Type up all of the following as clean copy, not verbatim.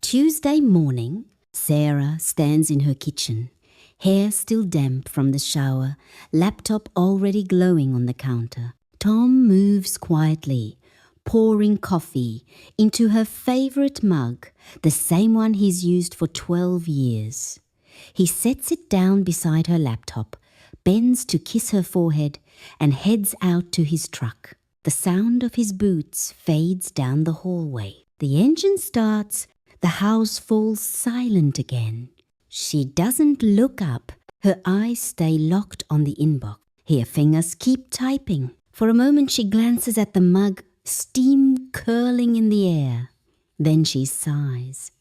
Tuesday morning, Sarah stands in her kitchen, hair still damp from the shower, laptop already glowing on the counter. Tom moves quietly, pouring coffee into her favorite mug, the same one he's used for 12 years. He sets it down beside her laptop, bends to kiss her forehead, and heads out to his truck. The sound of his boots fades down the hallway. The engine starts. The house falls silent again. She doesn't look up. Her eyes stay locked on the inbox. Her fingers keep typing. For a moment she glances at the mug, steam curling in the air. Then she sighs.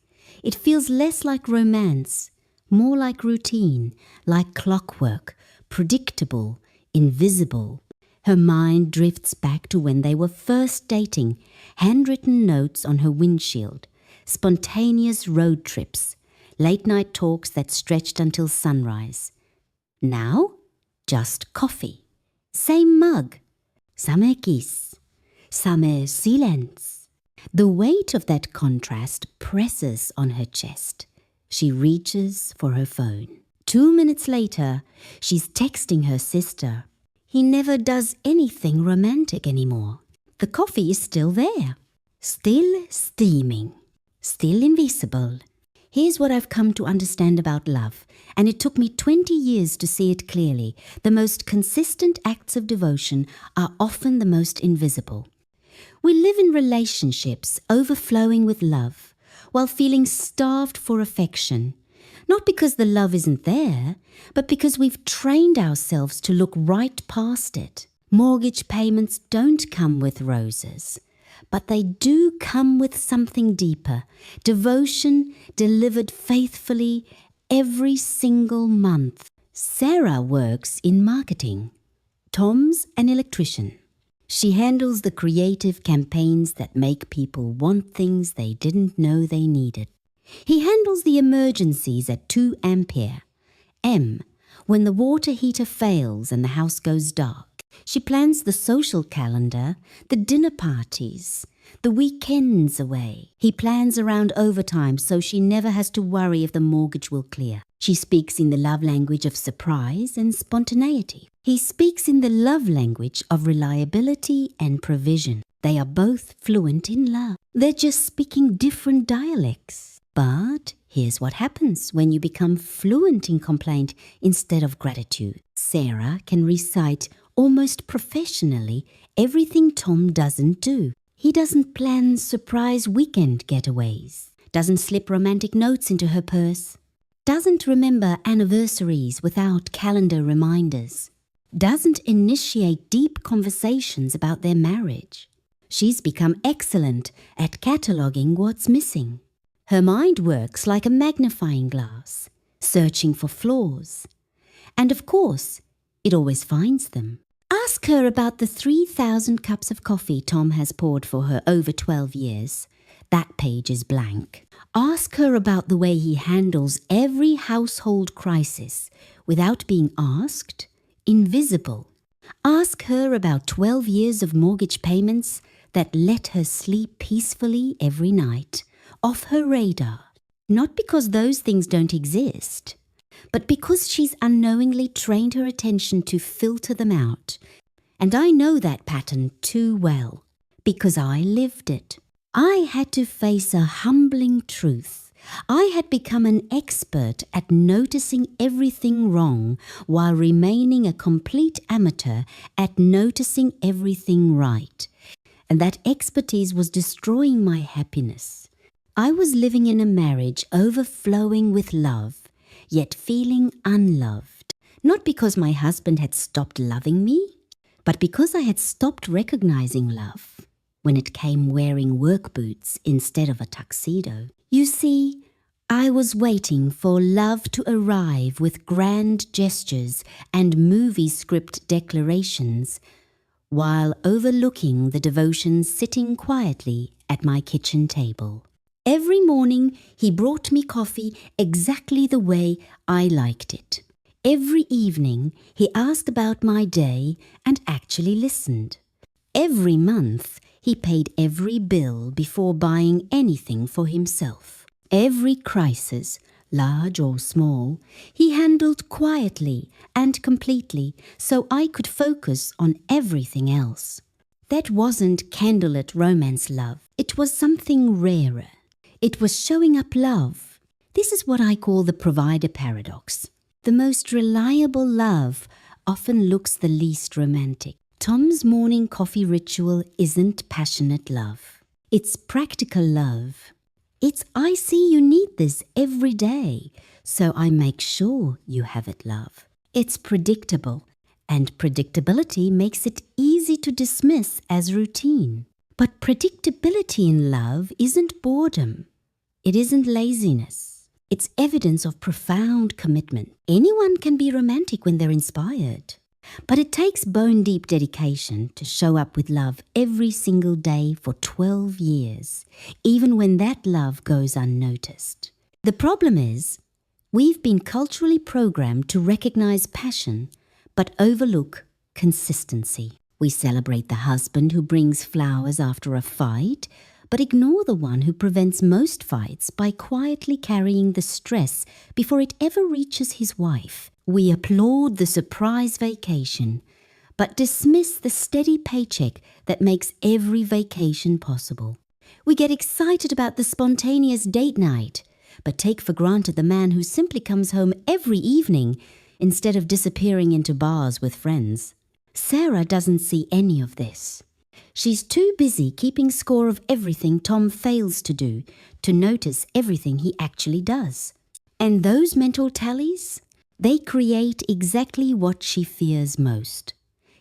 It feels less like romance, more like routine, like clockwork, predictable, invisible. Her mind drifts back to when they were first dating, handwritten notes on her windshield, spontaneous road trips, late-night talks that stretched until sunrise. Now, just coffee. Same mug. Same kiss. Same silence. The weight of that contrast presses on her chest. She reaches for her phone. 2 minutes later, she's texting her sister. He never does anything romantic anymore. The coffee is still there. Still steaming. Still invisible. Here's what I've come to understand about love, and it took me 20 years to see it clearly. The most consistent acts of devotion are often the most invisible. We live in relationships overflowing with love, while feeling starved for affection. Not because the love isn't there, but because we've trained ourselves to look right past it. Mortgage payments don't come with roses, but they do come with something deeper. Devotion delivered faithfully every single month. Sarah works in marketing. Tom's an electrician. She handles the creative campaigns that make people want things they didn't know they needed. He handles the emergencies at 2 ampere. M, when the water heater fails and the house goes dark. She plans the social calendar, the dinner parties, the weekends away. He plans around overtime so she never has to worry if the mortgage will clear. She speaks in the love language of surprise and spontaneity. He speaks in the love language of reliability and provision. They are both fluent in love. They're just speaking different dialects. But here's what happens when you become fluent in complaint instead of gratitude. Sarah can recite almost professionally everything Tom doesn't do. He doesn't plan surprise weekend getaways, doesn't slip romantic notes into her purse, doesn't remember anniversaries without calendar reminders, doesn't initiate deep conversations about their marriage. She's become excellent at cataloging what's missing. Her mind works like a magnifying glass, searching for flaws. And of course, it always finds them. Ask her about the 3,000 cups of coffee Tom has poured for her over 12 years. That page is blank. Ask her about the way he handles every household crisis without being asked, invisible. Ask her about 12 years of mortgage payments that let her sleep peacefully every night, off her radar. Not because those things don't exist, but because she's unknowingly trained her attention to filter them out. And I know that pattern too well, because I lived it. I had to face a humbling truth. I had become an expert at noticing everything wrong while remaining a complete amateur at noticing everything right. And that expertise was destroying my happiness. I was living in a marriage overflowing with love, yet feeling unloved. Not because my husband had stopped loving me, but because I had stopped recognizing love when it came wearing work boots instead of a tuxedo. You see, I was waiting for love to arrive with grand gestures and movie script declarations, while overlooking the devotion sitting quietly at my kitchen table. Every morning he brought me coffee exactly the way I liked it. Every evening he asked about my day and actually listened. Every month he paid every bill before buying anything for himself. Every crisis, large or small, he handled quietly and completely so I could focus on everything else. That wasn't candlelit romance love. It was something rarer. It was showing up love. This is what I call the provider paradox. The most reliable love often looks the least romantic. Tom's morning coffee ritual isn't passionate love. It's practical love. It's I see you need this every day, so I make sure you have it, love. It's predictable, and predictability makes it easy to dismiss as routine. But predictability in love isn't boredom. It isn't laziness. It's evidence of profound commitment. Anyone can be romantic when they're inspired. But it takes bone-deep dedication to show up with love every single day for 12 years, even when that love goes unnoticed. The problem is, we've been culturally programmed to recognize passion, but overlook consistency. We celebrate the husband who brings flowers after a fight, but ignore the one who prevents most fights by quietly carrying the stress before it ever reaches his wife. We applaud the surprise vacation, but dismiss the steady paycheck that makes every vacation possible. We get excited about the spontaneous date night, but take for granted the man who simply comes home every evening instead of disappearing into bars with friends. Sarah doesn't see any of this. She's too busy keeping score of everything Tom fails to do to notice everything he actually does. And those mental tallies? They create exactly what she fears most.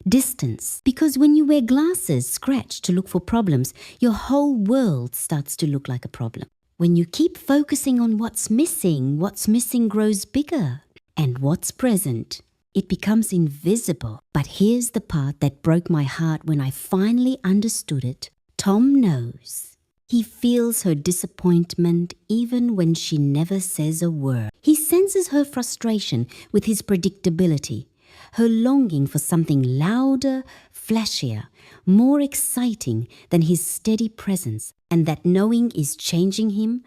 Distance. Because when you wear glasses scratched to look for problems, your whole world starts to look like a problem. When you keep focusing on what's missing grows bigger. And what's present, it becomes invisible. But here's the part that broke my heart when I finally understood it. Tom knows. He feels her disappointment even when she never says a word. He senses her frustration with his predictability, her longing for something louder, flashier, more exciting than his steady presence, and that knowing is changing him,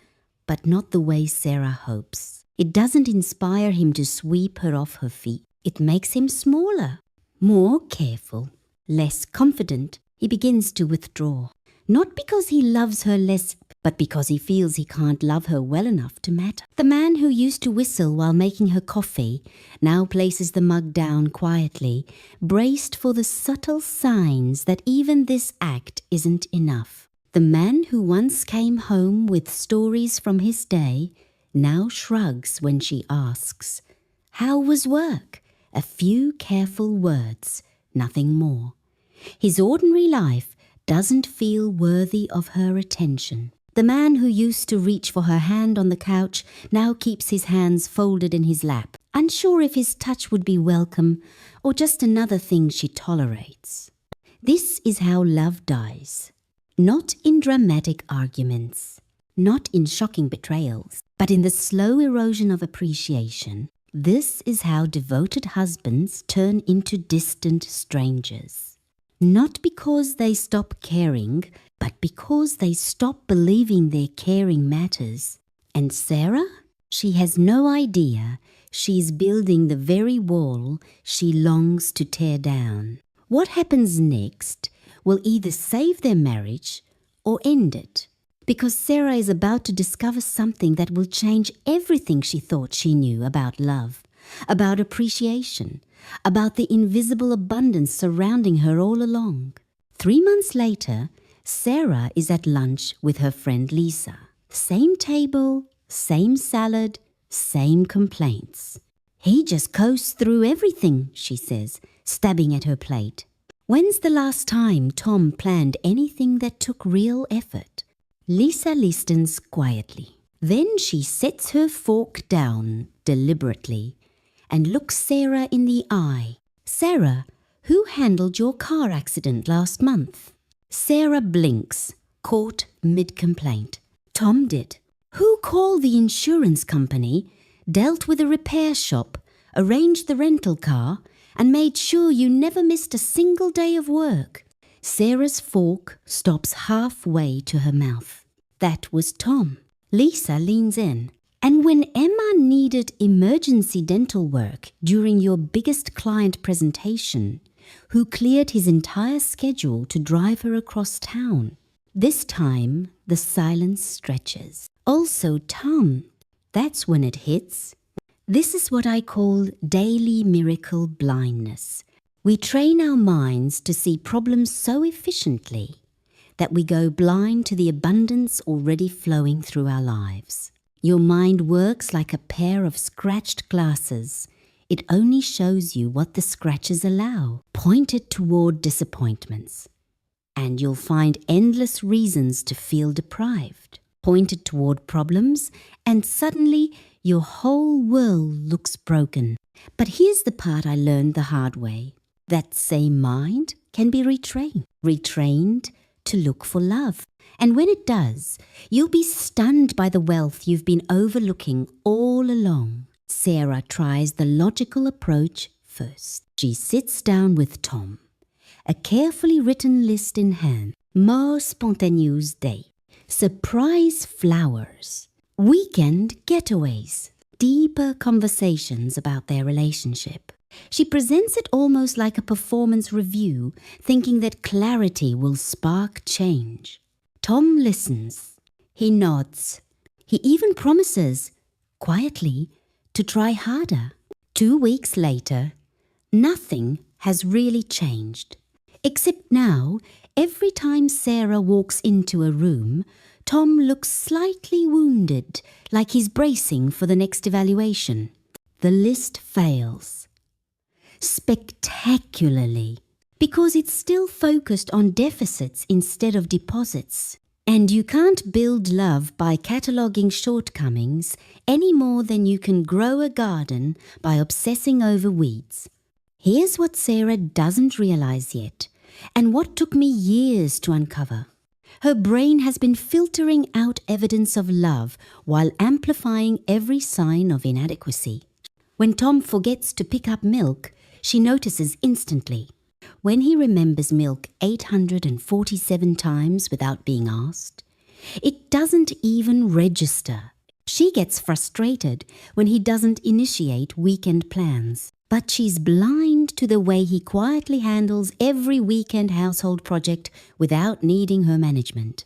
but not the way Sarah hopes. It doesn't inspire him to sweep her off her feet. It makes him smaller, more careful, less confident. He begins to withdraw. Not because he loves her less, but because he feels he can't love her well enough to matter. The man who used to whistle while making her coffee now places the mug down quietly, braced for the subtle signs that even this act isn't enough. The man who once came home with stories from his day now shrugs when she asks, "How was work?" A few careful words, nothing more. His ordinary life doesn't feel worthy of her attention. The man who used to reach for her hand on the couch now keeps his hands folded in his lap, unsure if his touch would be welcome or just another thing she tolerates. This is how love dies. Not in dramatic arguments, not in shocking betrayals, but in the slow erosion of appreciation. This is how devoted husbands turn into distant strangers. Not because they stop caring, but because they stop believing their caring matters. And Sarah? She has no idea she's building the very wall she longs to tear down. What happens next will either save their marriage or end it. Because Sarah is about to discover something that will change everything she thought she knew about love, about appreciation, about the invisible abundance surrounding her all along. 3 months later, Sarah is at lunch with her friend Lisa. Same table, same salad, same complaints. "He just coasts through everything," she says, stabbing at her plate. When's the last time Tom planned anything that took real effort? Lisa listens quietly. Then she sets her fork down deliberately and looks Sarah in the eye. "Sarah, who handled your car accident last month?" Sarah blinks, caught mid-complaint. "Tom did." "Who called the insurance company, dealt with the repair shop, arranged the rental car, and made sure you never missed a single day of work?" Sarah's fork stops halfway to her mouth. "That was Tom." Lisa leans in. And when Emma needed emergency dental work during your biggest client presentation, who cleared his entire schedule to drive her across town? This time, the silence stretches. Also, Tom, that's when it hits. This is what I call daily miracle blindness. We train our minds to see problems so efficiently that we go blind to the abundance already flowing through our lives. Your mind works like a pair of scratched glasses. It only shows you what the scratches allow, pointed toward disappointments. And you'll find endless reasons to feel deprived, pointed toward problems, and suddenly your whole world looks broken. But here's the part I learned the hard way. That same mind can be retrained to look for love. And when it does, you'll be stunned by the wealth you've been overlooking all along. Sarah tries the logical approach first. She sits down with Tom, a carefully written list in hand. More spontaneous day, surprise flowers, weekend getaways, deeper conversations about their relationship. She presents it almost like a performance review, thinking that clarity will spark change. Tom listens. He nods. He even promises, quietly, to try harder. 2 weeks later, nothing has really changed. Except now, every time Sarah walks into a room, Tom looks slightly wounded, like he's bracing for the next evaluation. The list fails. Spectacularly. Because it's still focused on deficits instead of deposits. And you can't build love by cataloguing shortcomings any more than you can grow a garden by obsessing over weeds. Here's what Sarah doesn't realize yet, and what took me years to uncover. Her brain has been filtering out evidence of love while amplifying every sign of inadequacy. When Tom forgets to pick up milk, she notices instantly. When he remembers milk 847 times without being asked, it doesn't even register. She gets frustrated when he doesn't initiate weekend plans. But she's blind to the way he quietly handles every weekend household project without needing her management.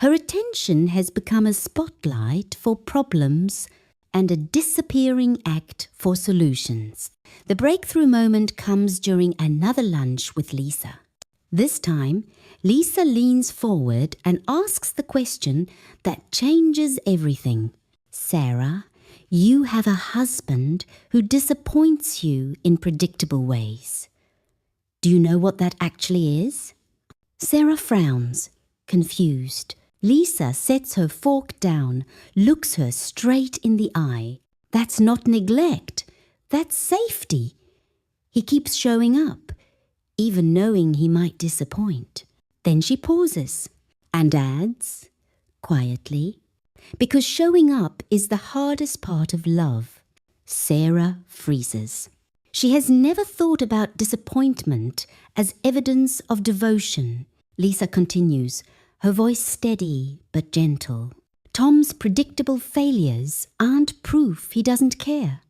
Her attention has become a spotlight for problems and a disappearing act for solutions. The breakthrough moment comes during another lunch with Lisa. This time, Lisa leans forward and asks the question that changes everything. Sarah, you have a husband who disappoints you in predictable ways. Do you know what that actually is? Sarah frowns, confused. Lisa sets her fork down, looks her straight in the eye. That's not neglect. That's safety. He keeps showing up, even knowing he might disappoint. Then she pauses and adds, quietly, because showing up is the hardest part of love. Sarah freezes. She has never thought about disappointment as evidence of devotion. Lisa continues, her voice steady but gentle. Tom's predictable failures aren't proof he doesn't care.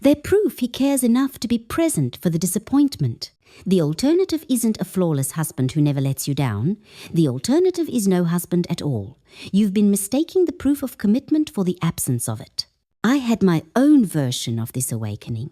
They're proof he cares enough to be present for the disappointment. The alternative isn't a flawless husband who never lets you down. The alternative is no husband at all. You've been mistaking the proof of commitment for the absence of it. I had my own version of this awakening,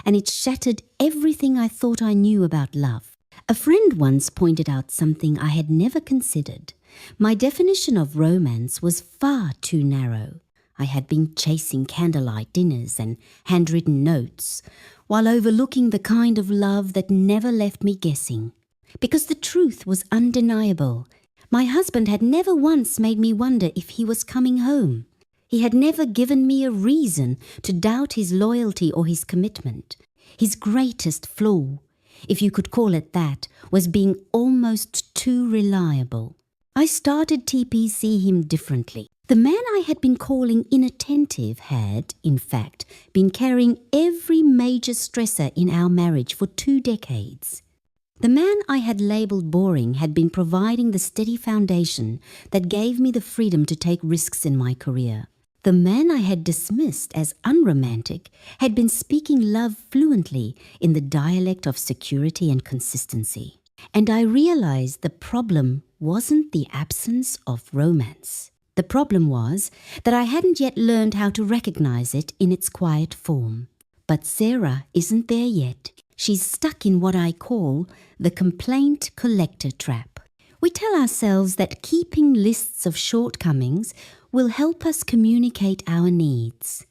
and it shattered everything I thought I knew about love. A friend once pointed out something I had never considered. My definition of romance was far too narrow. I had been chasing candlelight dinners and handwritten notes, while overlooking the kind of love that never left me guessing. Because the truth was undeniable. My husband had never once made me wonder if he was coming home. He had never given me a reason to doubt his loyalty or his commitment. His greatest flaw, if you could call it that, was being almost too reliable. I started TPC him differently. The man I had been calling inattentive had, in fact, been carrying every major stressor in our marriage for 2 decades. The man I had labelled boring had been providing the steady foundation that gave me the freedom to take risks in my career. The man I had dismissed as unromantic had been speaking love fluently in the dialect of security and consistency. And I realized the problem wasn't the absence of romance. The problem was that I hadn't yet learned how to recognize it in its quiet form. But Sarah isn't there yet. She's stuck in what I call the complaint collector trap. We tell ourselves that keeping lists of shortcomings will help us communicate our needs.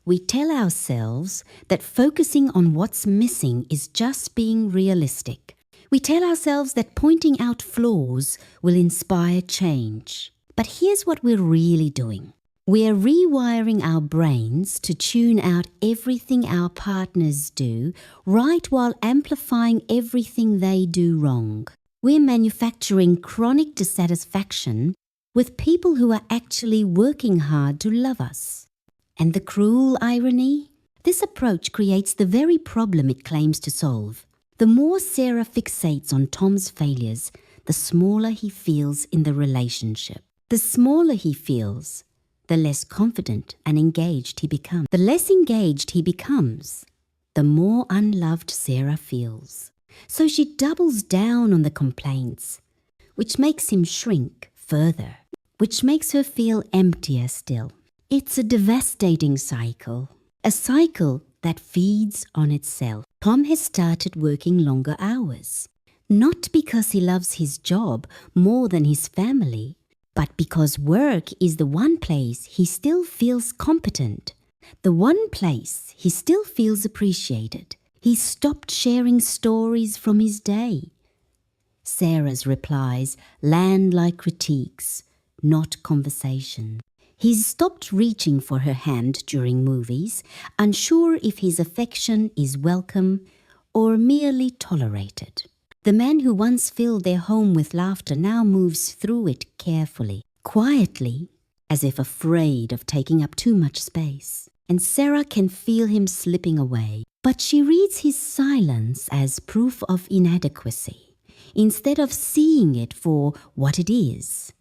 We tell ourselves that focusing on what's missing is just being realistic. We tell ourselves that pointing out flaws will inspire change. But here's what we're really doing. We're rewiring our brains to tune out everything our partners do, right while amplifying everything they do wrong. We're manufacturing chronic dissatisfaction with people who are actually working hard to love us. And the cruel irony? This approach creates the very problem it claims to solve. The more Sarah fixates on Tom's failures, the smaller he feels in the relationship. The smaller he feels, the less confident and engaged he becomes. The less engaged he becomes, the more unloved Sarah feels. So she doubles down on the complaints, which makes him shrink further, which makes her feel emptier still. It's a devastating cycle, a cycle that feeds on itself. Tom has started working longer hours, not because he loves his job more than his family, but because work is the one place he still feels competent, the one place he still feels appreciated. He's stopped sharing stories from his day. Sarah's replies land like critiques, not conversation. He's stopped reaching for her hand during movies, unsure if his affection is welcome or merely tolerated. The man who once filled their home with laughter now moves through it carefully, quietly, as if afraid of taking up too much space. And Sarah can feel him slipping away. But she reads his silence as proof of inadequacy, instead of seeing it for what it is,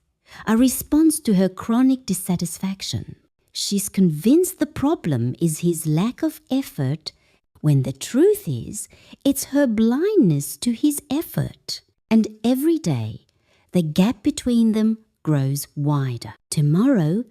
a response to her chronic dissatisfaction. She's convinced the problem is his lack of effort, when the truth is, it's her blindness to his effort. And every day, the gap between them grows wider. Tomorrow,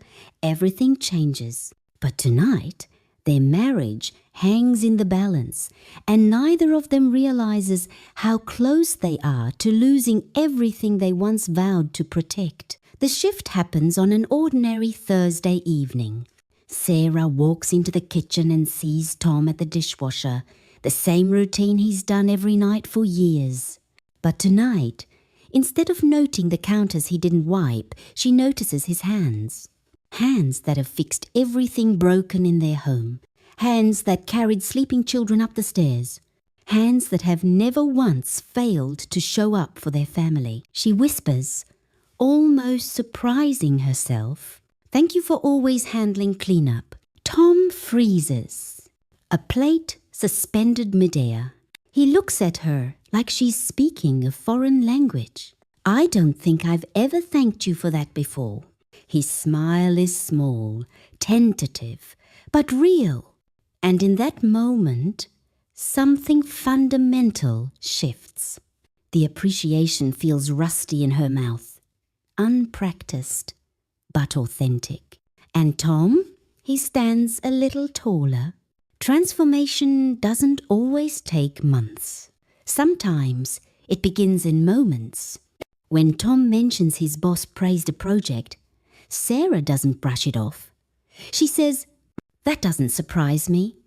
everything changes. But tonight, their marriage hangs in the balance, and neither of them realizes how close they are to losing everything they once vowed to protect. The shift happens on an ordinary Thursday evening. Sarah walks into the kitchen and sees Tom at the dishwasher, the same routine he's done every night for years. But tonight, instead of noting the counters he didn't wipe, she notices his hands. Hands that have fixed everything broken in their home. Hands that carried sleeping children up the stairs. Hands that have never once failed to show up for their family. She whispers, almost surprising herself, "Thank you for always handling cleanup." Tom freezes, a plate suspended midair. He looks at her like she's speaking a foreign language. "I don't think I've ever thanked you for that before." His smile is small, tentative, but real. And in that moment, something fundamental shifts. The appreciation feels rusty in her mouth, unpracticed, but authentic. And Tom, he stands a little taller. Transformation doesn't always take months. Sometimes it begins in moments. When Tom mentions his boss praised a project, Sarah doesn't brush it off. She says, "That doesn't surprise me.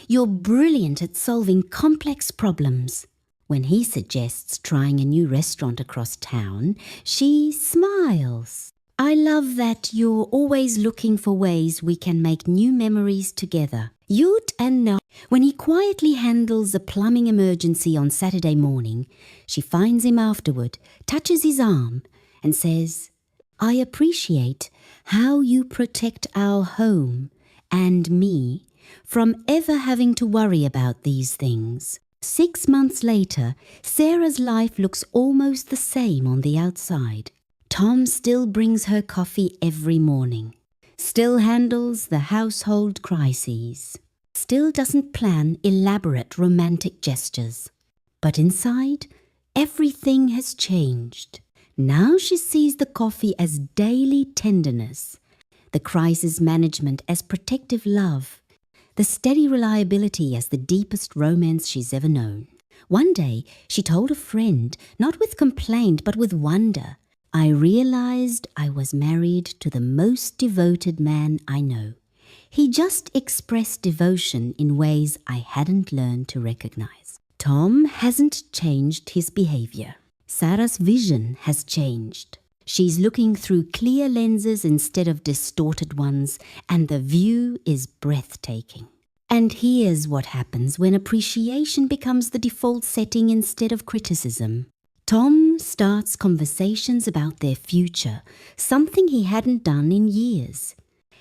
You're brilliant at solving complex problems." When he suggests trying a new restaurant across town, she smiles. "I love that you're always looking for ways we can make new memories together." You'd and no. When he quietly handles a plumbing emergency on Saturday morning, she finds him afterward, touches his arm, and says, "I appreciate how you protect our home and me from ever having to worry about these things." 6 months later, Sarah's life looks almost the same on the outside. Tom still brings her coffee every morning, still handles the household crises, still doesn't plan elaborate romantic gestures. But inside, everything has changed. Now she sees the coffee as daily tenderness, the crisis management as protective love, the steady reliability as the deepest romance she's ever known. One day, she told a friend, not with complaint but with wonder, "I realized I was married to the most devoted man I know. He just expressed devotion in ways I hadn't learned to recognize." Tom hasn't changed his behavior. Sarah's vision has changed. She's looking through clear lenses instead of distorted ones, and the view is breathtaking. And here's what happens when appreciation becomes the default setting instead of criticism. Tom starts conversations about their future, something he hadn't done in years.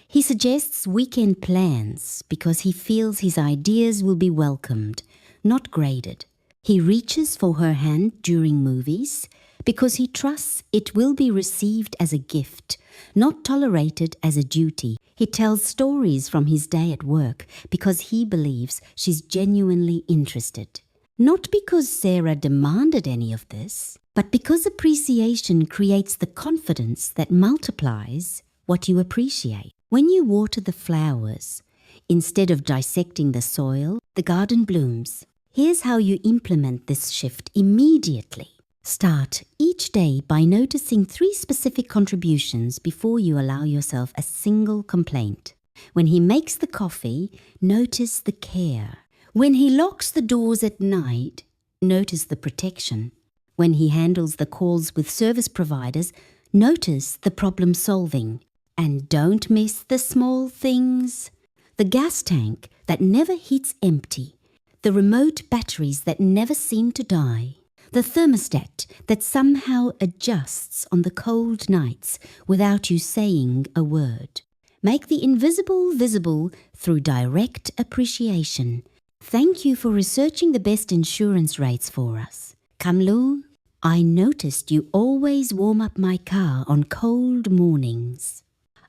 He suggests weekend plans because he feels his ideas will be welcomed, not graded. He reaches for her hand during movies because he trusts it will be received as a gift, not tolerated as a duty. He tells stories from his day at work because he believes she's genuinely interested. Not because Sarah demanded any of this, but because appreciation creates the confidence that multiplies what you appreciate. When you water the flowers, instead of dissecting the soil, the garden blooms. Here's how you implement this shift immediately. Start each day by noticing 3 specific contributions before you allow yourself a single complaint. When he makes the coffee, notice the care. When he locks the doors at night, notice the protection. When he handles the calls with service providers, notice the problem solving. And don't miss the small things. The gas tank that never hits empty. The remote batteries that never seem to die. The thermostat that somehow adjusts on the cold nights without you saying a word. Make the invisible visible through direct appreciation. Thank you for researching the best insurance rates for us. Kamlu, I noticed you always warm up my car on cold mornings.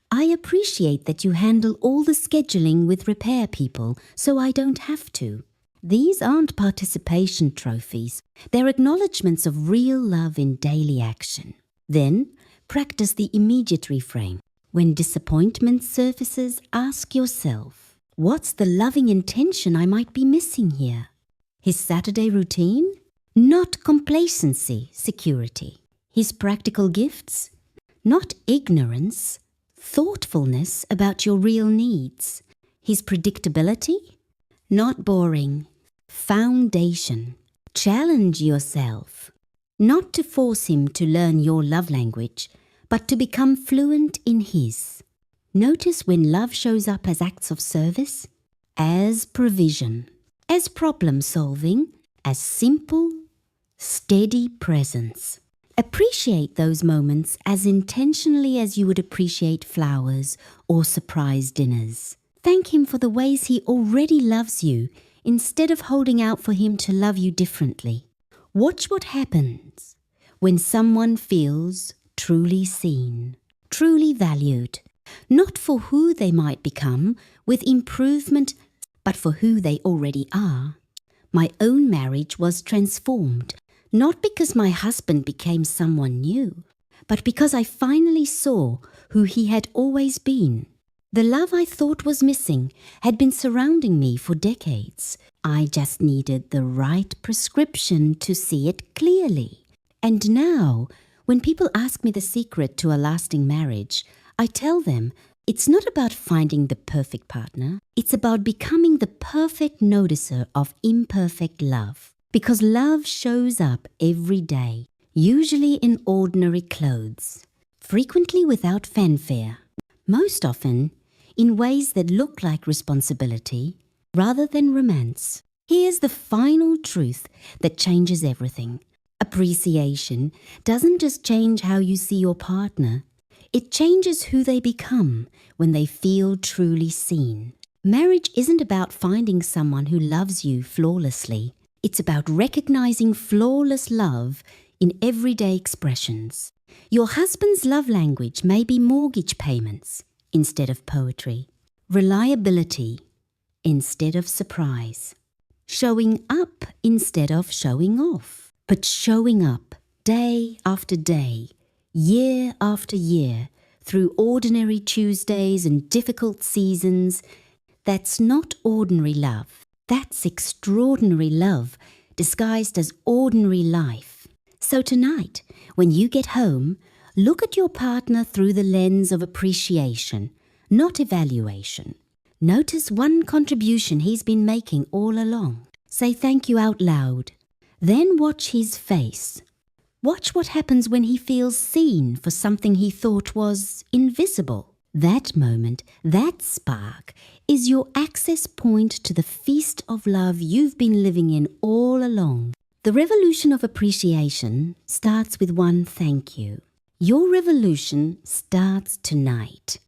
I appreciate that you handle all the scheduling with repair people so I don't have to. These aren't participation trophies. They're acknowledgements of real love in daily action. Then, practice the immediate reframe. When disappointment surfaces, ask yourself, what's the loving intention I might be missing here? His Saturday routine? Not complacency, security. His practical gifts? Not ignorance, thoughtfulness about your real needs. His predictability? Not boring. Foundation. Challenge yourself. Not to force him to learn your love language, but to become fluent in his. Notice when love shows up as acts of service, as provision, as problem solving, as simple, steady presence. Appreciate those moments as intentionally as you would appreciate flowers or surprise dinners. Thank him for the ways he already loves you instead of holding out for him to love you differently. Watch what happens when someone feels truly seen, truly valued, not for who they might become with improvement, but for who they already are. My own marriage was transformed, not because my husband became someone new, but because I finally saw who he had always been. The love I thought was missing had been surrounding me for decades. I just needed the right prescription to see it clearly. And now, when people ask me the secret to a lasting marriage, I tell them it's not about finding the perfect partner. It's about becoming the perfect noticer of imperfect love. Because love shows up every day, usually in ordinary clothes, frequently without fanfare, most often in ways that look like responsibility rather than romance. Here's the final truth that changes everything. Appreciation doesn't just change how you see your partner. It changes who they become when they feel truly seen. Marriage isn't about finding someone who loves you flawlessly. It's about recognizing flawless love in everyday expressions. Your husband's love language may be mortgage payments instead of poetry, reliability instead of surprise, showing up instead of showing off, but showing up day after day, year after year, through ordinary Tuesdays and difficult seasons. That's not ordinary love. That's extraordinary love disguised as ordinary life. So tonight, when you get home, look at your partner through the lens of appreciation, not evaluation. Notice one contribution he's been making all along. Say thank you out loud. Then watch his face. Watch what happens when he feels seen for something he thought was invisible. That moment, that spark, is your access point to the feast of love you've been living in all along. The revolution of appreciation starts with one thank you. Your revolution starts tonight.